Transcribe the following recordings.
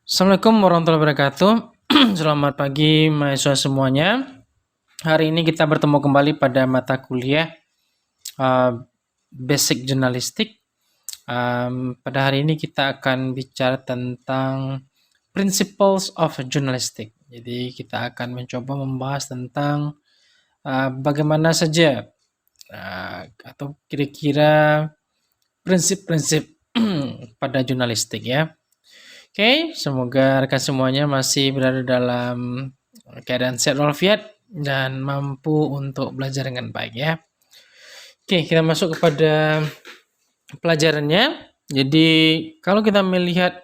Assalamualaikum warahmatullahi wabarakatuh. Selamat pagi mahasiswa semuanya. Hari ini kita bertemu kembali pada mata kuliah Basic Jurnalistik. Pada hari ini kita akan bicara tentang Principles of Journalistic. Jadi kita akan mencoba membahas tentang bagaimana saja atau kira-kira prinsip-prinsip pada jurnalistik ya. Oke, semoga rekan semuanya masih berada dalam keadaan sehat walafiat dan mampu untuk belajar dengan baik ya. Oke, kita masuk kepada pelajarannya. Jadi, kalau kita melihat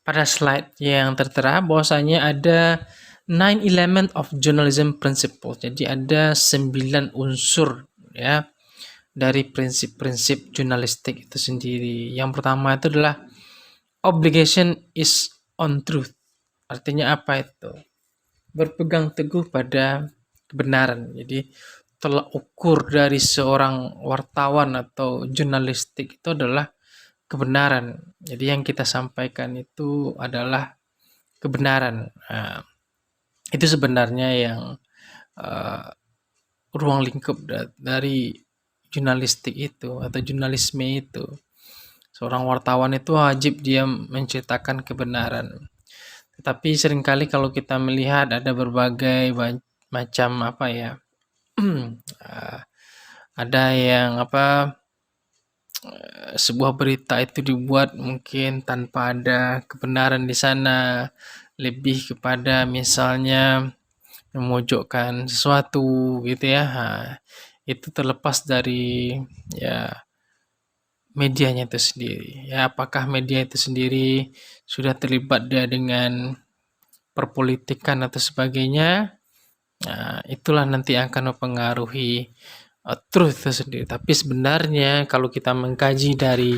pada slide yang tertera bahwasanya ada 9 element of journalism principle. Jadi ada 9 unsur ya dari prinsip-prinsip jurnalistik itu sendiri. Yang pertama itu adalah obligation is on truth. Artinya apa itu? Berpegang teguh pada kebenaran. Jadi tolak ukur dari seorang wartawan atau jurnalistik itu adalah kebenaran. Jadi yang kita sampaikan itu adalah kebenaran. Nah, itu sebenarnya yang ruang lingkup dari jurnalistik itu atau jurnalisme itu. Seorang wartawan itu wajib dia menceritakan kebenaran. Tetapi seringkali kalau kita melihat ada berbagai macam apa ya, ada yang sebuah berita itu dibuat mungkin tanpa ada kebenaran di sana, lebih kepada misalnya memojokkan sesuatu gitu ya. Itu terlepas dari ya medianya itu sendiri. Ya, apakah media itu sendiri sudah terlibat dia dengan perpolitikan atau sebagainya? Nah, itulah nanti akan mempengaruhi truth itu sendiri. Tapi sebenarnya kalau kita mengkaji dari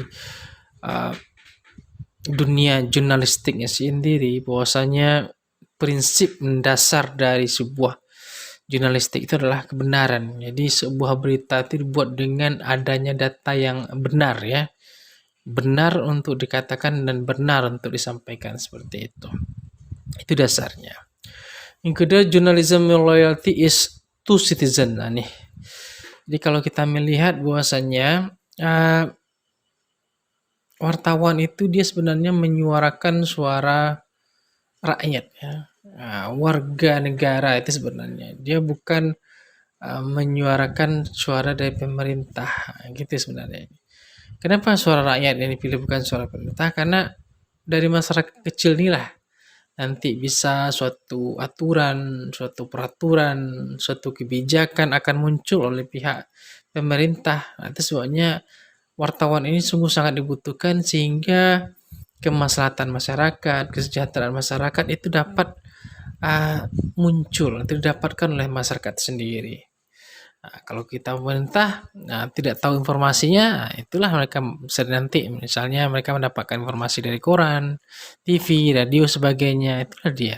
dunia jurnalistiknya sendiri, bahwasanya prinsip mendasar dari sebuah jurnalistik itu adalah kebenaran. Jadi sebuah berita itu dibuat dengan adanya data yang benar ya. Benar untuk dikatakan dan benar untuk disampaikan seperti itu. Itu dasarnya. Yang kedua, journalism loyalty is to citizen. Nah, nih. Jadi kalau kita melihat bahwasanya wartawan itu dia sebenarnya menyuarakan suara rakyat ya. Warga negara itu sebenarnya. Dia bukan menyuarakan suara dari pemerintah gitu sebenarnya. Kenapa suara rakyat yang dipilih bukan suara pemerintah? Karena dari masyarakat kecil inilah nanti bisa suatu aturan, suatu peraturan, suatu kebijakan akan muncul oleh pihak pemerintah. Nah, itu sebabnya wartawan ini sungguh sangat dibutuhkan sehingga kemaslahatan masyarakat, kesejahteraan masyarakat itu dapat muncul, atau didapatkan oleh masyarakat sendiri. Nah, kalau kita pemerintah tidak tahu informasinya, itulah mereka bisa nanti misalnya mereka mendapatkan informasi dari koran, TV, radio sebagainya, itulah dia.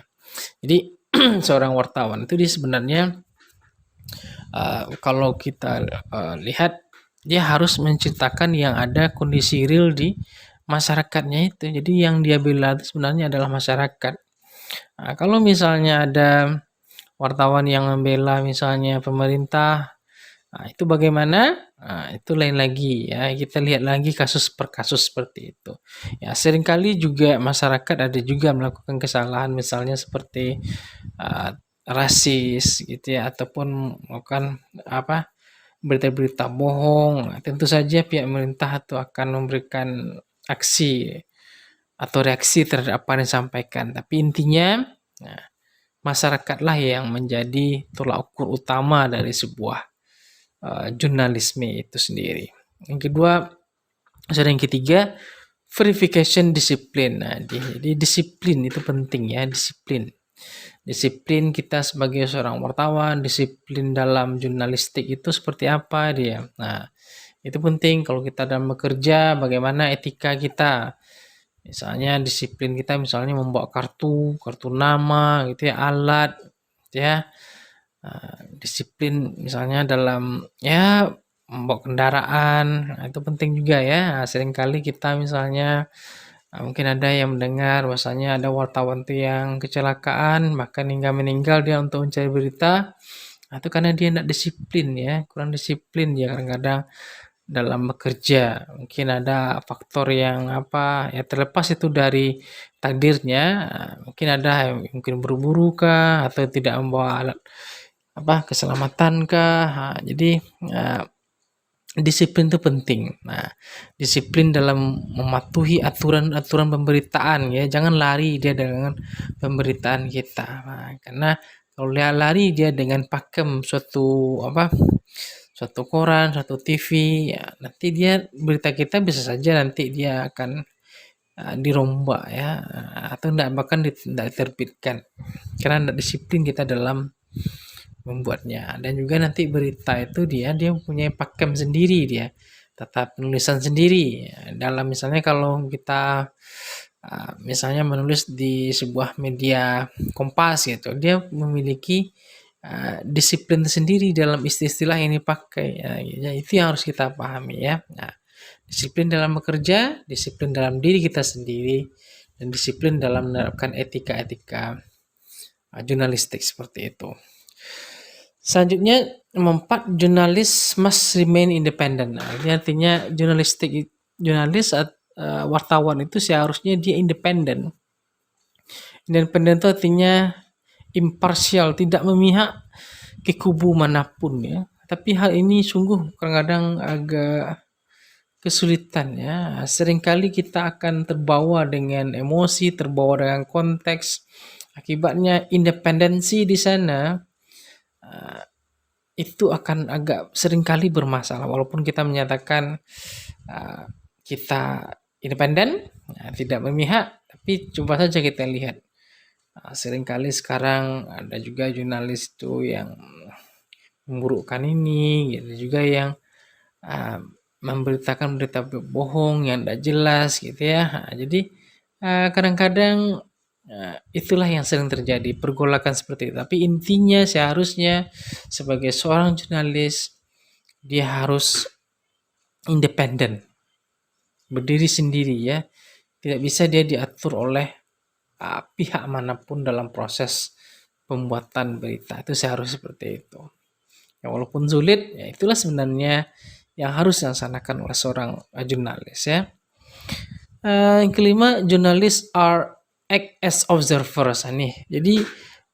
Jadi seorang wartawan itu dia sebenarnya kalau kita lihat dia harus menceritakan yang ada kondisi real di masyarakatnya itu. Jadi yang dia bela itu sebenarnya adalah masyarakat. Nah, kalau misalnya ada wartawan yang membela misalnya pemerintah, itu bagaimana? Itu lain lagi ya. Kita lihat lagi kasus per kasus seperti itu. Ya, seringkali juga masyarakat ada juga melakukan kesalahan misalnya seperti rasis gitu ya ataupun melakukan berita-berita bohong. Nah, tentu saja pihak pemerintah itu akan memberikan aksi atau reaksi terhadap apa yang disampaikan. Tapi intinya masyarakatlah yang menjadi tolak ukur utama dari sebuah jurnalisme itu sendiri. Yang kedua, yang ketiga, verification disiplin. Nah, jadi disiplin itu penting ya, disiplin. Disiplin kita sebagai seorang wartawan, disiplin dalam jurnalistik itu seperti apa dia. Nah, itu penting kalau kita dalam bekerja, bagaimana etika kita. Misalnya disiplin kita misalnya membawa kartu nama gitu ya, alat gitu ya. Disiplin misalnya dalam ya membawa kendaraan, nah, itu penting juga ya. Seringkali kita misalnya Mungkin ada yang mendengar bahwasanya ada wartawan tuh yang kecelakaan, bahkan hingga meninggal dia untuk mencari berita. Itu karena dia tidak disiplin ya, kurang disiplin dia kadang-kadang dalam bekerja. Mungkin ada faktor yang apa, ya terlepas itu dari takdirnya, mungkin ada yang mungkin buru-buru kah, atau tidak membawa alat apa, keselamatan kah. Jadi, eee disiplin itu penting. Nah, disiplin dalam mematuhi aturan-aturan pemberitaan ya, jangan lari dia dengan pemberitaan kita. Nah, karena kalau dia lari dia dengan pakem suatu apa, suatu koran, suatu TV, ya nanti dia berita kita bisa saja nanti dia akan dirombak ya, atau enggak bahkan tidak diterbitkan. Karena tidak disiplin kita dalam membuatnya. Dan juga nanti berita itu dia punya pakem sendiri dia, tata penulisan sendiri. Dalam misalnya kalau kita misalnya menulis di sebuah media Kompas gitu, dia memiliki disiplin sendiri dalam istilah-istilah yang dipakai. Ya, itu yang harus kita pahami ya. Nah, disiplin dalam bekerja, disiplin dalam diri kita sendiri, dan disiplin dalam menerapkan etika-etika jurnalistik seperti itu. Selanjutnya, nomor 4, jurnalis must remain independent. Nah, ini artinya jurnalis wartawan itu seharusnya dia independen. Independen itu artinya imparsial, tidak memihak ke kubu manapun ya. Tapi hal ini sungguh kadang-kadang agak kesulitan ya. Seringkali kita akan terbawa dengan emosi, terbawa dengan konteks. Akibatnya independensi di sana itu akan agak seringkali bermasalah walaupun kita menyatakan kita independen, tidak memihak, tapi coba saja kita lihat. Seringkali sekarang ada juga jurnalis itu yang memburukkan ini, gitu juga yang memberitakan berita bohong yang tidak jelas gitu ya. Jadi kadang-kadang itulah yang sering terjadi, pergolakan seperti itu. Tapi intinya seharusnya sebagai seorang jurnalis dia harus independen, berdiri sendiri ya. Tidak bisa dia diatur oleh pihak manapun dalam proses pembuatan berita. Itu seharusnya seperti itu. Ya, walaupun sulit, ya itulah sebenarnya yang harus dilaksanakan oleh seorang jurnalis ya. Yang kelima, jurnalis act as observers nih. Jadi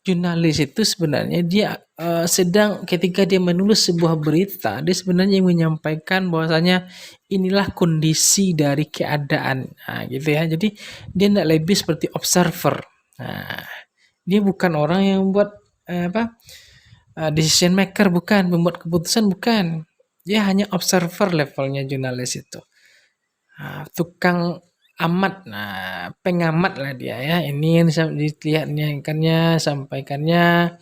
jurnalis itu sebenarnya dia sedang ketika dia menulis sebuah berita, dia sebenarnya menyampaikan bahwasanya inilah kondisi dari keadaan. Nah, gitu ya. Jadi dia tidak lebih seperti observer. Nah, dia bukan orang yang membuat decision maker, bukan, membuat keputusan bukan. Dia hanya observer levelnya jurnalis itu. Tukang amat, pengamat lah dia ya. Ini yang dilihatnya, sampaikannya,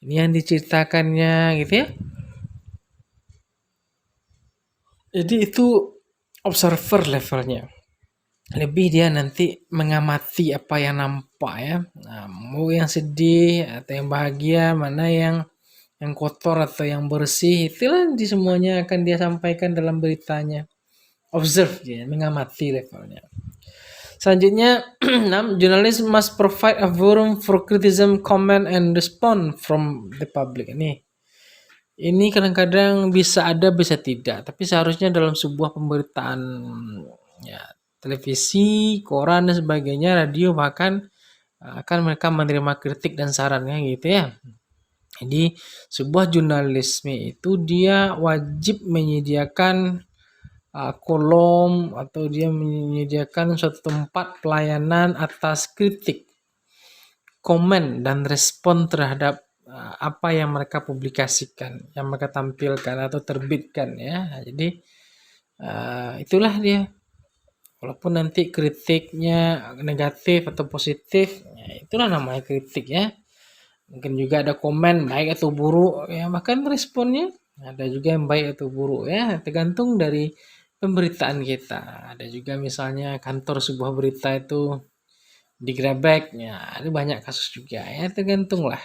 ini yang diceritakannya gitu ya. Jadi itu observer levelnya. Lebih dia nanti mengamati apa yang nampak ya. Mau yang sedih atau yang bahagia, mana yang kotor atau yang bersih, itulah di semuanya akan dia sampaikan dalam beritanya. Observe dia, mengamati levelnya. Selanjutnya, 6, journalist must provide a forum for criticism, comment, and respond from the public. Ini kadang-kadang bisa ada, bisa tidak. Tapi seharusnya dalam sebuah pemberitaan ya, televisi, koran, dan sebagainya, radio bahkan akan mereka menerima kritik dan sarannya gitu ya. Jadi sebuah jurnalisme itu dia wajib menyediakan kolom atau dia menyediakan suatu tempat pelayanan atas kritik, komen, dan respon terhadap apa yang mereka publikasikan, yang mereka tampilkan atau terbitkan ya. Jadi itulah dia. Walaupun nanti kritiknya negatif atau positif, ya itulah namanya kritik ya. Mungkin juga ada komen baik atau buruk ya, bahkan responnya ada juga yang baik atau buruk ya, tergantung dari pemberitaan kita. Ada juga misalnya kantor sebuah berita itu digerebek ya, ada banyak kasus juga ya, tergantung lah.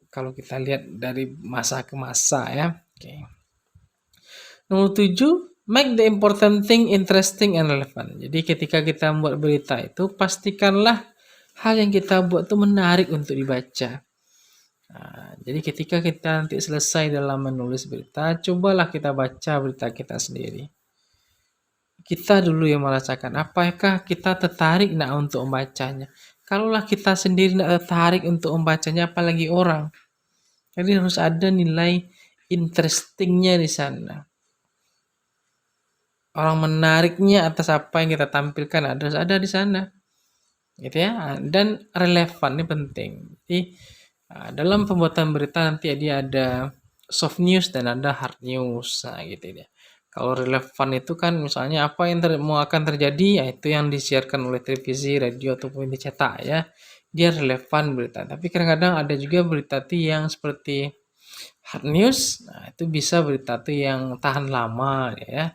Kalau kita lihat dari masa ke masa ya. Oke. Nomor 7, Make the important thing interesting and relevant. Jadi ketika kita membuat berita itu, pastikanlah hal yang kita buat itu menarik untuk dibaca. Nah, jadi ketika kita nanti selesai dalam menulis berita, cobalah kita baca berita kita sendiri. Kita dulu yang merasakan, apakah kita tertarik nak untuk membacanya. Kalaulah kita sendiri tidak tertarik untuk membacanya, apalagi orang. Jadi harus ada nilai interestingnya di sana. Orang menariknya atas apa yang kita tampilkan harus ada di sana. Gitu ya. Dan relevan ini penting. Jadi dalam pembuatan berita nanti dia ada soft news dan ada hard news. Nah, gitu ya. Kalau relevan itu kan misalnya apa yang mau akan terjadi, ya itu yang disiarkan oleh televisi, radio ataupun dicetak ya. Dia relevan berita. Tapi kadang-kadang ada juga berita itu yang seperti hard news. Nah, itu bisa berita itu yang tahan lama ya.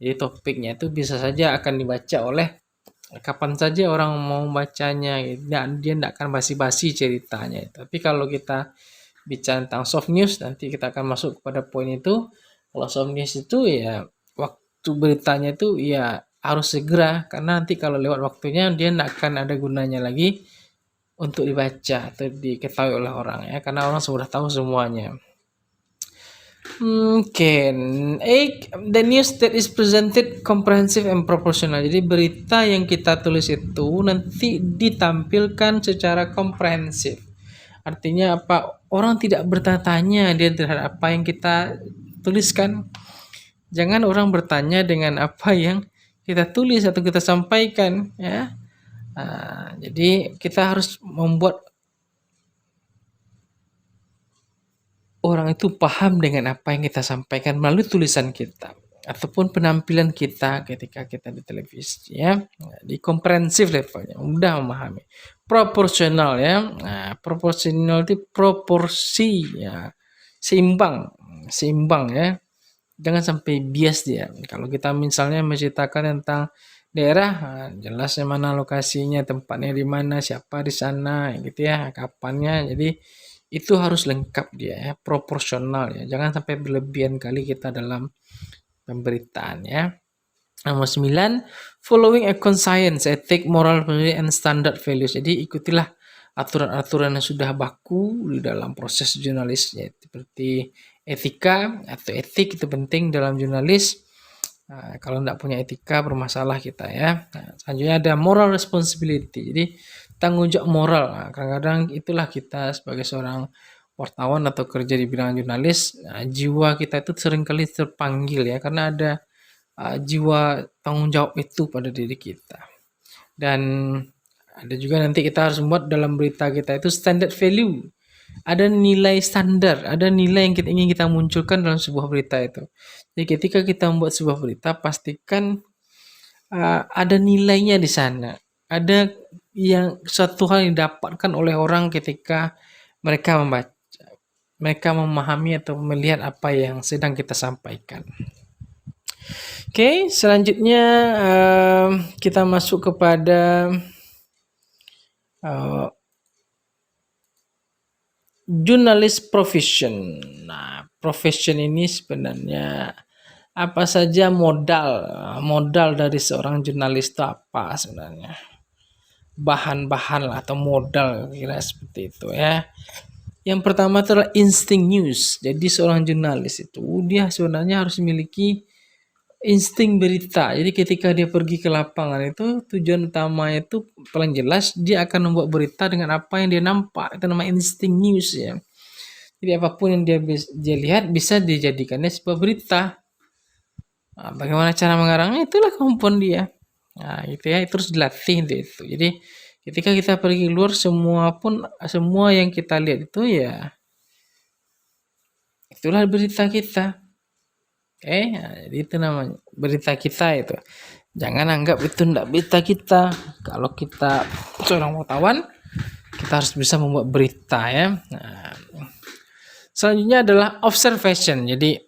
Jadi topiknya itu bisa saja akan dibaca oleh kapan saja orang mau bacanya. Dia tidak akan basi-basi ceritanya. Tapi kalau kita bicara tentang soft news, nanti kita akan masuk kepada poin itu. Kalau soft news itu ya waktu beritanya itu ya harus segera, karena nanti kalau lewat waktunya dia tidak akan ada gunanya lagi untuk dibaca atau diketahui oleh orang ya, karena orang sudah tahu semuanya. Okay, the news that is presented comprehensive and proportional. Jadi berita yang kita tulis itu nanti ditampilkan secara komprehensif. Artinya apa? Orang tidak bertanya-tanya dia terhadap apa yang kita tuliskan. Jangan orang bertanya dengan apa yang kita tulis atau kita sampaikan, ya. Jadi kita harus membuat orang itu paham dengan apa yang kita sampaikan melalui tulisan kita ataupun penampilan kita ketika kita di televisi ya. Di komprehensif levelnya mudah memahami. Proporsional ya. Nah, proporsional itu proporsi ya. Seimbang ya. Jangan sampai bias dia. Kalau kita misalnya menceritakan tentang daerah, jelas mana lokasinya, tempatnya di mana, siapa di sana gitu ya, kapannya. Jadi itu harus lengkap dia ya, proporsional ya. Jangan sampai berlebihan kali kita dalam pemberitaan ya. Nomor 9, following a conscience, ethic, moral, and standard values. Jadi ikutilah aturan-aturan yang sudah baku di dalam proses jurnalisnya. Seperti etika atau etik itu penting dalam jurnalis. Kalau tidak punya etika bermasalah kita ya. Selanjutnya ada moral responsibility. Jadi tanggung jawab moral. Kadang-kadang itulah kita sebagai seorang wartawan atau kerja di bidang jurnalis, jiwa kita itu seringkali terpanggil ya, karena ada jiwa tanggung jawab itu pada diri kita. Dan ada juga nanti kita harus membuat dalam berita kita itu standard value. Ada nilai standar, ada nilai yang kita ingin kita munculkan dalam sebuah berita itu. Jadi ketika kita membuat sebuah berita, pastikan ada nilainya di sana. Ada yang satu hal yang didapatkan oleh orang ketika mereka membaca, mereka memahami atau melihat apa yang sedang kita sampaikan. Oke, selanjutnya kita masuk kepada jurnalis profession. Nah, profession ini sebenarnya apa saja modal dari seorang jurnalis itu apa sebenarnya? Bahan-bahan atau modal kira seperti itu ya. Yang pertama adalah insting news. Jadi seorang jurnalis itu dia sebenarnya harus memiliki insting berita. Jadi ketika dia pergi ke lapangan itu tujuan utamanya itu paling jelas dia akan membuat berita dengan apa yang dia nampak. Itu namanya insting news ya. Jadi apapun yang dia lihat bisa dijadikannya sebuah berita. Bagaimana cara mengarangnya itulah kemampuan dia. Nah, gitu ya, terus dilatih itu. Jadi ketika kita pergi keluar semua yang kita lihat itu ya itulah berita kita. Jadi itu namanya berita kita itu. Jangan anggap itu enggak berita kita. Kalau kita seorang wartawan, kita harus bisa membuat berita ya. Nah, selanjutnya adalah observation. Jadi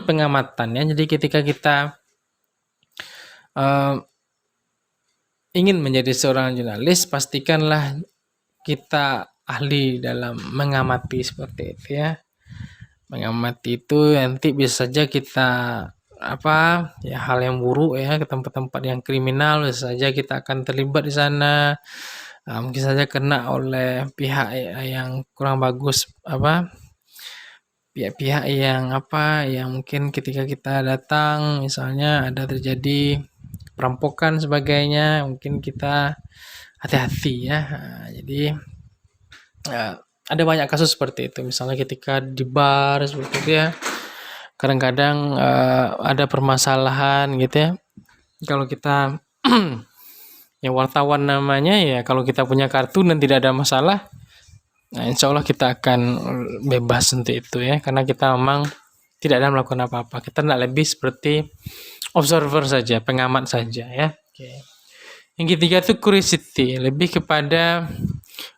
pengamatan ya. Jadi ketika kita ingin menjadi seorang jurnalis, pastikanlah kita ahli dalam mengamati seperti itu ya. Mengamati itu nanti bisa saja kita hal yang buruk ya, ke tempat-tempat yang kriminal, bisa saja kita akan terlibat di sana. Mungkin saja kena oleh pihak yang kurang bagus, pihak-pihak yang mungkin ketika kita datang misalnya ada terjadi perampokan sebagainya, mungkin kita hati-hati ya. Jadi ada banyak kasus seperti itu. Misalnya ketika di bar seperti itu ya, kadang-kadang ada permasalahan gitu ya. Kalau kita yang wartawan namanya ya, kalau kita punya kartu dan tidak ada masalah, nah insya Allah kita akan bebas untuk itu ya, karena kita memang tidak ada melakukan apa-apa. Kita tidak lebih seperti observer saja, pengamat saja ya. Oke. Yang ketiga itu curiosity, lebih kepada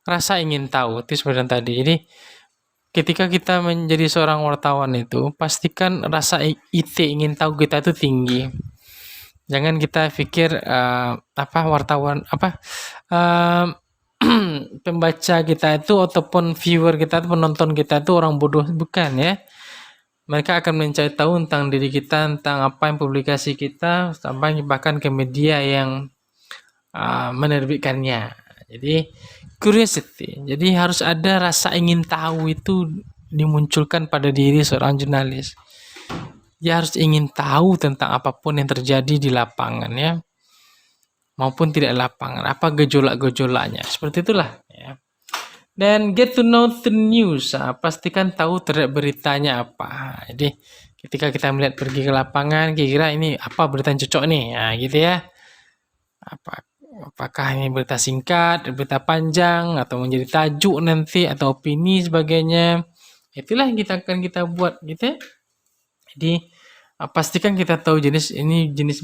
rasa ingin tahu. Itu sebenarnya tadi. Jadi ketika kita menjadi seorang wartawan itu, pastikan rasa ingin tahu kita itu tinggi. Jangan kita pikir wartawan eh, pembaca kita itu ataupun viewer kita atau penonton kita itu orang bodoh, bukan ya. Mereka akan mencari tahu tentang diri kita, tentang apa yang publikasi kita, sampai bahkan ke media yang menerbitkannya. Jadi curiosity. Jadi harus ada rasa ingin tahu itu dimunculkan pada diri seorang jurnalis. Dia harus ingin tahu tentang apapun yang terjadi di lapangan ya, maupun tidak lapangan, apa gejolak-gejolaknya. Seperti itulah ya. Dan get to know the news, pastikan tahu terhadap beritanya apa. Jadi ketika kita melihat pergi ke lapangan, kira-kira ini apa berita yang cocok nih, nah, gitu ya. Apakah ini berita singkat, berita panjang, atau menjadi tajuk nanti, atau opini sebagainya. Itulah yang kita buat gitu ya. Jadi pastikan kita tahu jenis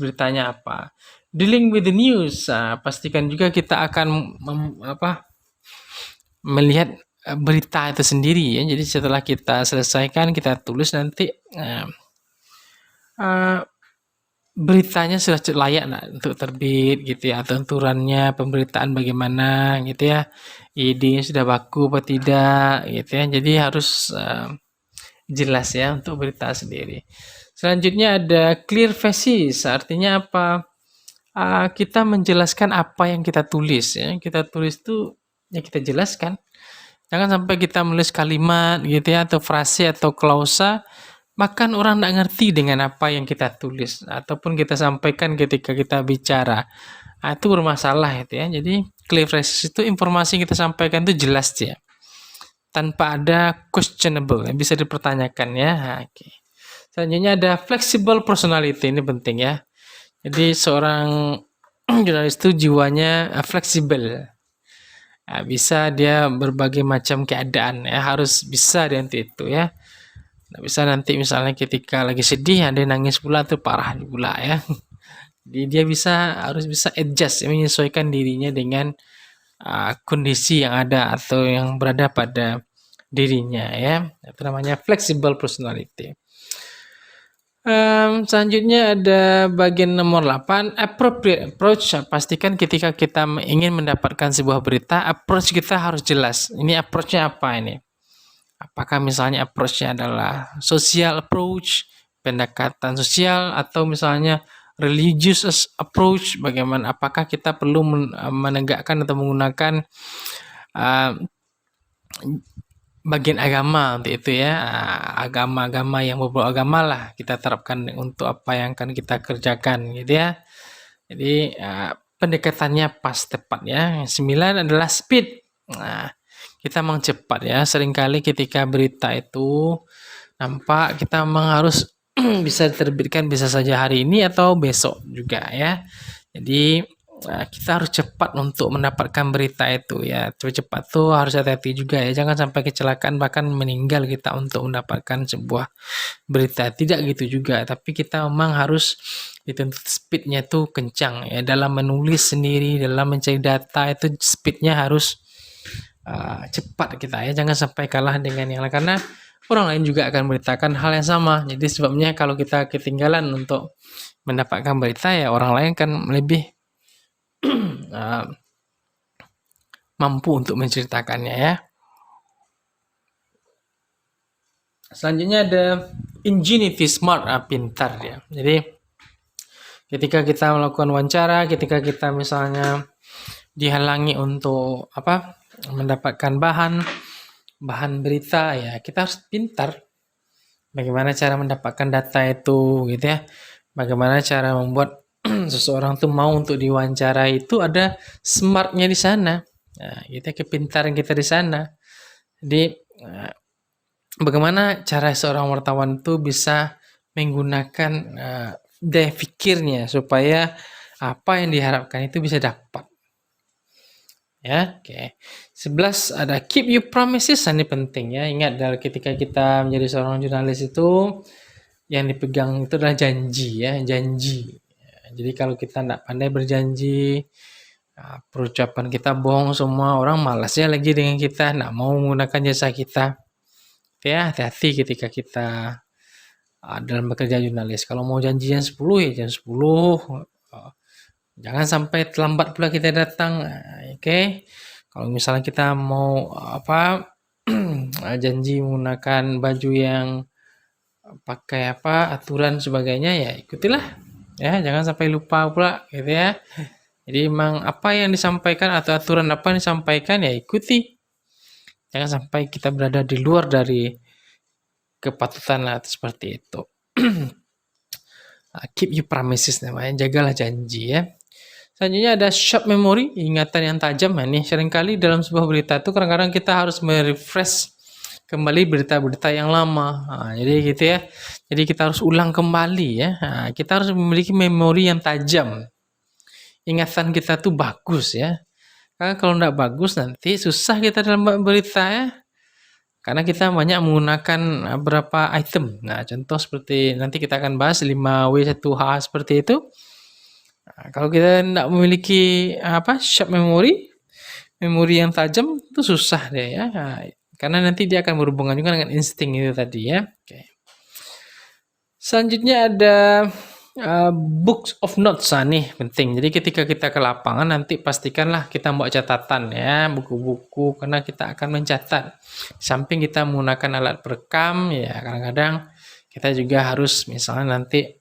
beritanya apa. Dealing with the news, pastikan juga kita akan melihat berita itu sendiri ya. Jadi setelah kita selesaikan, kita tulis nanti beritanya sudah layak untuk terbit gitu ya, tenturannya pemberitaan bagaimana gitu ya, idenya sudah baku apa tidak gitu ya. Jadi harus jelas ya untuk berita sendiri. Selanjutnya ada clear faces, artinya apa? Kita menjelaskan apa yang kita tulis ya. Kita tulis itu ya kita jelaskan. Jangan sampai kita menulis kalimat gitu ya, atau frase atau klausa, bahkan orang tidak ngerti dengan apa yang kita tulis ataupun kita sampaikan ketika kita bicara. Itu bermasalah itu ya. Jadi clear phrases itu informasi yang kita sampaikan itu jelas ya, tanpa ada questionable, bisa dipertanyakan ya. Oke. Selanjutnya ada flexible personality, ini penting ya. Jadi seorang jurnalis itu jiwanya fleksibel. Bisa dia berbagai macam keadaan ya, harus bisa dia nanti itu ya. Nggak bisa nanti misalnya ketika lagi sedih ada nangis pula tuh parah pula ya. Jadi dia harus bisa adjust, menyesuaikan dirinya dengan kondisi yang ada atau yang berada pada dirinya ya. Itu namanya flexible personality. Selanjutnya ada bagian nomor 8, appropriate approach. Pastikan ketika kita ingin mendapatkan sebuah berita, approach kita harus jelas. Ini approach-nya apa ini? Apakah misalnya approach-nya adalah social approach, pendekatan sosial, atau misalnya religious approach, bagaimana? Apakah kita perlu menegakkan atau menggunakan bagian agama untuk itu ya, agama-agama yang berbau agama lah kita terapkan untuk apa yang akan kita kerjakan gitu ya. Jadi pendekatannya pas tepat ya. Yang 9 adalah speed. Nah, kita memang cepat ya. Seringkali ketika berita itu nampak kita memang harus bisa diterbitkan bisa saja hari ini atau besok juga ya. Jadi kita harus cepat untuk mendapatkan berita itu ya. Cepat tuh harus hati-hati juga ya. Jangan sampai kecelakaan bahkan meninggal kita untuk mendapatkan sebuah berita. Tidak gitu juga. Tapi kita memang harus dituntut speednya tuh kencang ya. Dalam menulis sendiri, dalam mencari data itu speednya harus cepat kita ya. Jangan sampai kalah dengan yang lain. Karena orang lain juga akan memberitakan hal yang sama. Jadi sebabnya kalau kita ketinggalan untuk mendapatkan berita ya orang lain kan lebih mampu untuk menceritakannya ya. Selanjutnya ada ingenuity, smart, pintar ya. Jadi ketika kita melakukan wawancara, ketika kita misalnya dihalangi untuk mendapatkan bahan berita ya, kita harus pintar. Bagaimana cara mendapatkan data itu gitu ya. Bagaimana cara membuat seseorang tuh mau untuk diwawancara, itu ada smartnya di sana. Nah, kita kepintaran kita di sana. Jadi bagaimana cara seorang wartawan itu bisa menggunakan daya pikirnya supaya apa yang diharapkan itu bisa dapat. Ya, oke. 11 ada keep your promises, ini penting ya. Ingat ketika kita menjadi seorang jurnalis itu yang dipegang itu adalah janji ya, janji. Jadi kalau kita tidak pandai berjanji, perucapan kita bohong semua, orang malas ya lagi dengan kita, tidak mau menggunakan jasa kita. Ya, hati-hati ketika kita dalam bekerja jurnalis. Kalau mau janji jam 10 ya jam 10. Jangan sampai terlambat pula kita datang. Oke. Kalau misalnya kita mau janji menggunakan baju yang pakai aturan sebagainya, ya ikutilah. Ya, jangan sampai lupa pula gitu ya. Jadi memang apa yang disampaikan atau aturan apa yang disampaikan ya ikuti. Jangan sampai kita berada di luar dari kepatutan seperti itu. Keep your promises namanya, jagalah janji ya. Selanjutnya ada short memory, ingatan yang tajam. Ini seringkali dalam sebuah berita itu kadang-kadang kita harus merefresh kembali berita-berita yang lama. Jadi gitu ya. Jadi kita harus ulang kembali ya. Kita harus memiliki memori yang tajam. Ingatan kita tuh bagus ya. Karena kalau tidak bagus nanti susah kita dalam berita ya. Karena kita banyak menggunakan beberapa item. Nah, contoh seperti nanti kita akan bahas 5W1H seperti itu. Kalau kita tidak memiliki short memori yang tajam, itu susah deh ya. Karena nanti dia akan berhubungan juga dengan insting itu tadi ya. Oke. Selanjutnya ada books of notes, nih penting. Jadi ketika kita ke lapangan nanti pastikanlah kita bawa catatan ya, buku-buku, karena kita akan mencatat. Samping kita menggunakan alat perekam ya, kadang-kadang kita juga harus misalnya nanti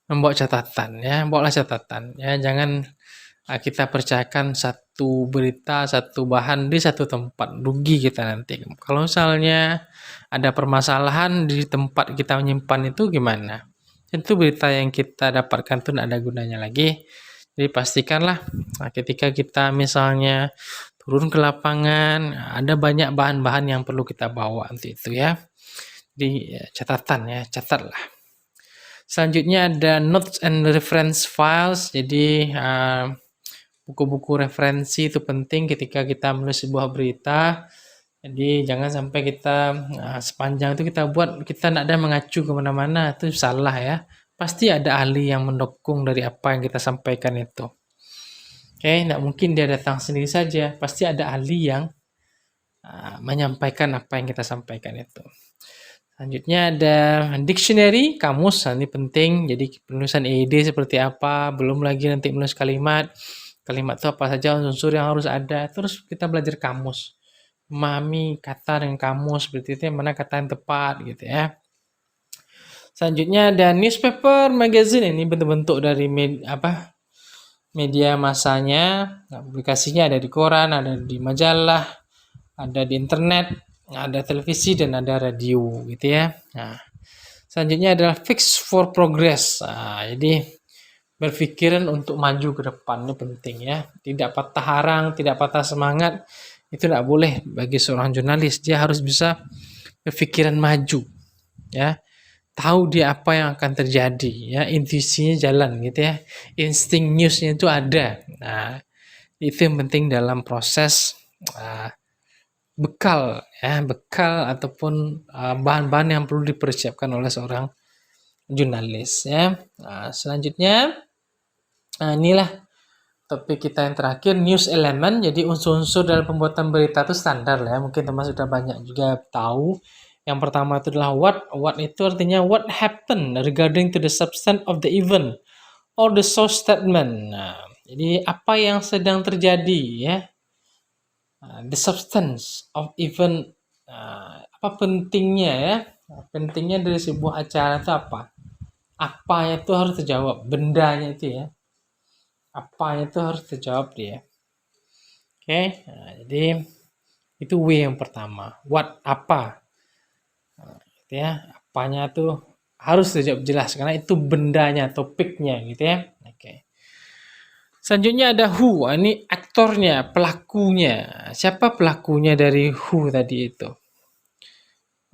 membawa catatan ya, bawalah catatan ya, jangan kita percayakan satu berita, satu bahan di satu tempat, rugi kita nanti. Kalau misalnya ada permasalahan di tempat kita menyimpan itu gimana? Tentu berita yang kita dapatkan itu tidak ada gunanya lagi. Jadi pastikanlah ketika kita misalnya turun ke lapangan, ada banyak bahan-bahan yang perlu kita bawa nanti itu ya. Jadi catatan ya, catatlah. Selanjutnya ada notes and reference files. Jadi buku-buku referensi itu penting ketika kita menulis sebuah berita. Jadi jangan sampai kita sepanjang itu kita buat, kita tidak ada mengacu kemana-mana, itu salah ya. Pasti ada ahli yang mendukung dari apa yang kita sampaikan itu. Oke, tidak mungkin dia datang sendiri saja. Pasti ada ahli yang menyampaikan apa yang kita sampaikan itu. Selanjutnya ada dictionary, kamus, ini penting. Jadi penulisan EID seperti apa, belum lagi nanti menulis kalimat. Kalimat itu apa saja unsur yang harus ada. Terus kita belajar kamus. Memahami kata dengan kamus seperti itu, yang mana kata yang tepat gitu ya. Selanjutnya ada newspaper, magazine, ini bentuk-bentuk dari media masanya. Publikasinya ada di koran, ada di majalah, ada di internet, ada televisi dan ada radio gitu ya. Nah, selanjutnya adalah fix for progress. Jadi berpikiran untuk maju ke depan ini penting ya. Tidak patah arang, tidak patah semangat. Itu tidak boleh bagi seorang jurnalis. Dia harus bisa berpikiran maju ya. Tahu dia apa yang akan terjadi ya, intuisinya jalan gitu ya. Insting newsnya itu ada. Nah, itu yang penting dalam proses bekal ataupun bahan-bahan yang perlu dipersiapkan oleh seorang jurnalis ya. Selanjutnya inilah topik kita yang terakhir, news element. Jadi unsur-unsur dalam pembuatan berita itu standar lah ya. Mungkin teman sudah banyak juga tahu. Yang pertama itu adalah what. What itu artinya what happened regarding to the substance of the event or the source statement. Jadi apa yang sedang terjadi ya. The substance of event, apa pentingnya ya? Pentingnya dari sebuah acara itu apa? Apanya itu harus terjawab, bendanya itu ya. Apanya itu harus terjawab dia. Oke, nah, jadi itu W yang pertama. What apa? Gitu ya. Apanya tuh harus terjawab jelas karena itu bendanya, topiknya gitu ya. Oke. Selanjutnya ada who. Ini aktornya, pelakunya. Siapa pelakunya dari who tadi itu?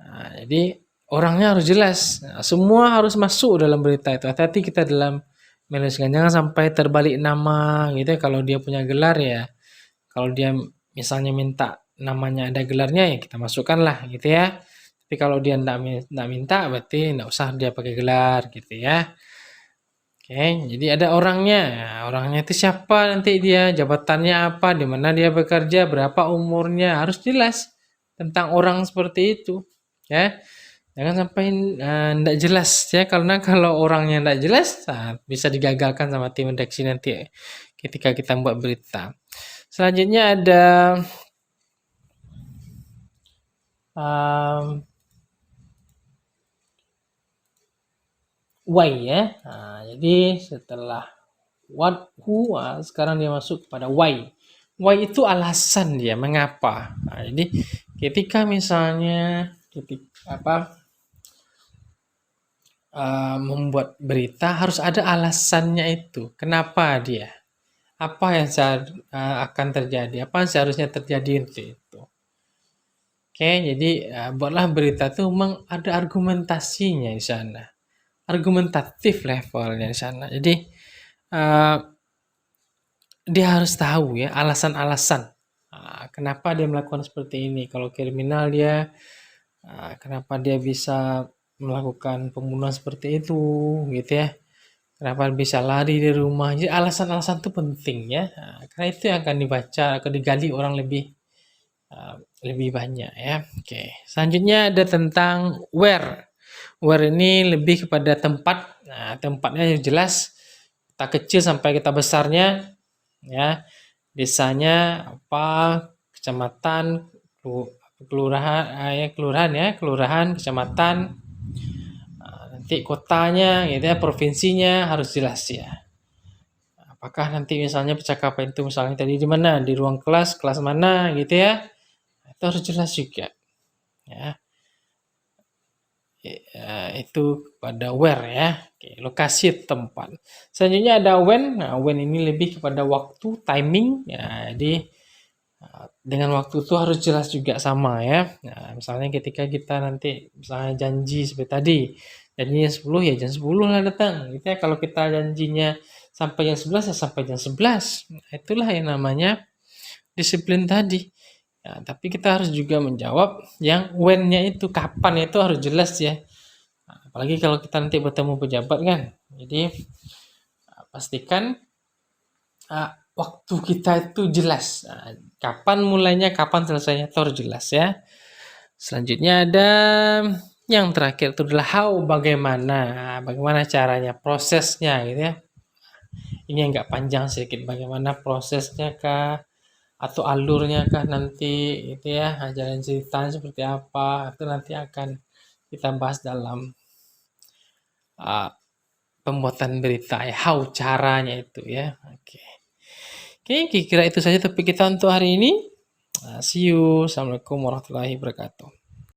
Nah, jadi orangnya harus jelas. Nah, semua harus masuk dalam berita itu. Hati-hati kita dalam menuliskan. Jangan sampai terbalik nama gitu ya. Kalau dia punya gelar ya. Kalau dia misalnya minta namanya ada gelarnya ya kita masukkan lah gitu ya. Tapi kalau dia enggak minta berarti enggak usah dia pakai gelar gitu ya. Oke, jadi ada orangnya. Nah, orangnya itu siapa nanti dia, jabatannya apa, di mana dia bekerja, berapa umurnya, harus jelas tentang orang seperti itu, ya. Jangan sampai enggak jelas ya, karena kalau orangnya enggak jelas, nah, bisa digagalkan sama tim redaksi nanti ketika kita membuat berita. Selanjutnya ada um, why ya. Nah, jadi setelah what, who, sekarang dia masuk kepada why. Why itu alasan dia mengapa. Nah, jadi ketika misalnya membuat berita harus ada alasannya itu. Kenapa dia? Apa yang akan terjadi? Apa yang seharusnya terjadi untuk itu? Oke, jadi buatlah berita itu memang ada argumentasinya di sana. Argumentatif levelnya di sana. Jadi dia harus tahu ya alasan-alasan kenapa dia melakukan seperti ini. Kalau kriminal dia kenapa dia bisa melakukan pembunuhan seperti itu gitu ya. Kenapa bisa lari dari rumah. Jadi alasan-alasan itu penting ya. Karena itu yang akan dibaca, akan digali orang lebih banyak ya. Oke. Selanjutnya ada tentang where. Where ini lebih kepada tempat. Nah, tempatnya jelas. Kita kecil sampai kita besarnya ya. Desanya apa, kecamatan, kelurahan kelurahan, kecamatan, nanti kotanya gitu ya, provinsinya harus jelas ya. Apakah nanti misalnya percakapan itu misalnya tadi di mana, di ruang kelas, kelas mana gitu ya. Itu harus jelas juga ya. Itu pada where ya. Oke, lokasi tempat. Selanjutnya ada when. Nah, when ini lebih kepada waktu, timing ya. Jadi dengan waktu itu harus jelas juga sama ya. Nah, misalnya ketika kita nanti misalnya janji seperti tadi, janjinya 10 ya jam 10 lah datang gitu ya. Kalau kita janjinya sampai jam 11 ya sampai jam 11. Nah, itulah yang namanya disiplin tadi. Nah, tapi kita harus juga menjawab yang when-nya itu kapan itu harus jelas ya. Nah, apalagi kalau kita nanti bertemu pejabat kan. Jadi pastikan waktu kita itu jelas. Nah, kapan mulainya, kapan selesainya itu harus jelas ya. Selanjutnya ada yang terakhir itu adalah how, bagaimana caranya, prosesnya gitu ya. Ini yang agak panjang sedikit, bagaimana prosesnya kah atau alurnya kah nanti itu ya, jalan ceritanya seperti apa, itu nanti akan kita bahas dalam pembuatan berita ya, how caranya itu ya. Oke. Oke, kira-kira itu saja topik kita untuk hari ini. See you. Assalamualaikum warahmatullahi wabarakatuh.